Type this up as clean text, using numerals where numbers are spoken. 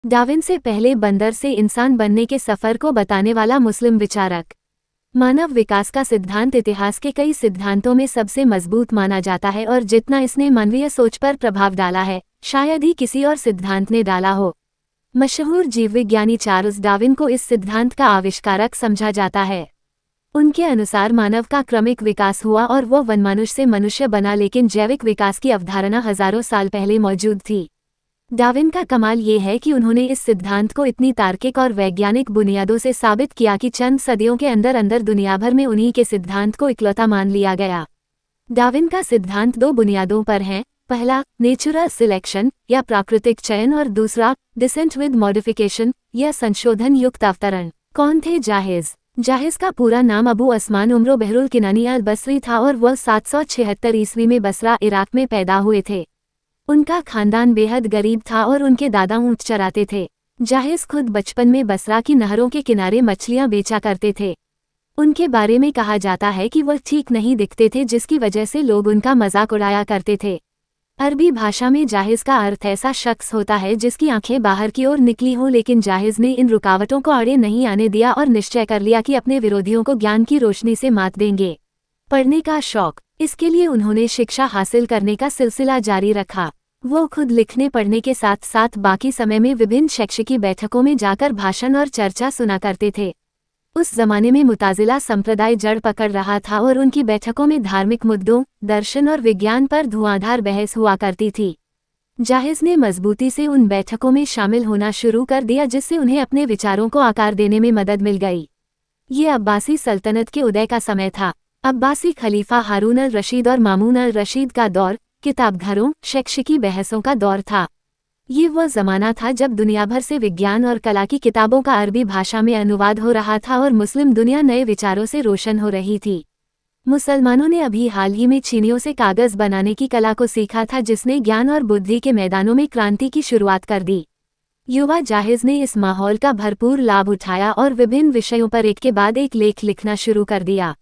Darwin से पहले बंदर से इंसान बनने के सफर को बताने वाला मुस्लिम विचारक। मानव विकास का सिद्धांत इतिहास के कई सिद्धांतों में सबसे मजबूत माना जाता है और जितना इसने मानवीय सोच पर प्रभाव डाला है, शायद ही किसी और सिद्धांत ने डाला हो। मशहूर जीवविज्ञानी चार्ल्स डार्विन को इस सिद्धांत का आविष्कारक समझा जाता है। उनके अनुसार मानव का क्रमिक विकास हुआ और वो वनमानुष से मनुष्य बना, लेकिन जैविक विकास की अवधारणा हजारों साल पहले मौजूद थी। डार्विन का कमाल ये है कि उन्होंने इस सिद्धांत को इतनी तार्किक और वैज्ञानिक बुनियादों से साबित किया कि चंद सदियों के अंदर अंदर दुनिया भर में उन्हीं के सिद्धांत को इकलौता मान लिया गया। डार्विन का सिद्धांत दो बुनियादों पर है, पहला नेचुरल सिलेक्शन या प्राकृतिक चयन और दूसरा डिसेंट विद मॉडिफिकेशन या संशोधन युक्त अवतरण। कौन थे जाहिज? जाहिज का पूरा नाम अबू अस्मान उमरो बहरुल किनानी अल बसरी था और वह 776 ईस्वी में बसरा, इराक में पैदा हुए थे। उनका खानदान बेहद गरीब था और उनके दादा ऊंट चराते थे। जाहिज खुद बचपन में बसरा की नहरों के किनारे मछलियां बेचा करते थे। उनके बारे में कहा जाता है कि वह ठीक नहीं दिखते थे, जिसकी वजह से लोग उनका मजाक उड़ाया करते थे। अरबी भाषा में जाहिज का अर्थ ऐसा शख्स होता है जिसकी आंखें बाहर की ओर निकली हों, लेकिन जाहिज ने इन रुकावटों को आड़े नहीं आने दिया और निश्चय कर लिया कि अपने विरोधियों को ज्ञान की रोशनी से मात देंगे। पढ़ने का शौक, इसके लिए उन्होंने शिक्षा हासिल करने का सिलसिला जारी रखा। वो खुद लिखने पढ़ने के साथ साथ बाकी समय में विभिन्न शैक्षिकी बैठकों में जाकर भाषण और चर्चा सुना करते थे। उस जमाने में मुताजिला संप्रदाय जड़ पकड़ रहा था और उनकी बैठकों में धार्मिक मुद्दों, दर्शन और विज्ञान पर धुआंधार बहस हुआ करती थी। जाहिज ने मजबूती से उन बैठकों में शामिल होना शुरू कर दिया, जिससे उन्हें अपने विचारों को आकार देने में मदद मिल गई। ये अब्बासी सल्तनत के उदय का समय था। अब्बासी खलीफा हारून अल रशीद और मामून अल रशीद का दौर किताबघरों, शैक्षिकी बहसों का दौर था। ये वह जमाना था जब दुनिया भर से विज्ञान और कला की किताबों का अरबी भाषा में अनुवाद हो रहा था और मुस्लिम दुनिया नए विचारों से रोशन हो रही थी। मुसलमानों ने अभी हाल ही में चीनियों से कागज बनाने की कला को सीखा था, जिसने ज्ञान और बुद्धि के मैदानों में क्रांति की शुरुआत कर दी। युवा जाहिज ने इस माहौल का भरपूर लाभ उठाया और विभिन्न विषयों पर एक के बाद एक लेख लिखना शुरू कर दिया।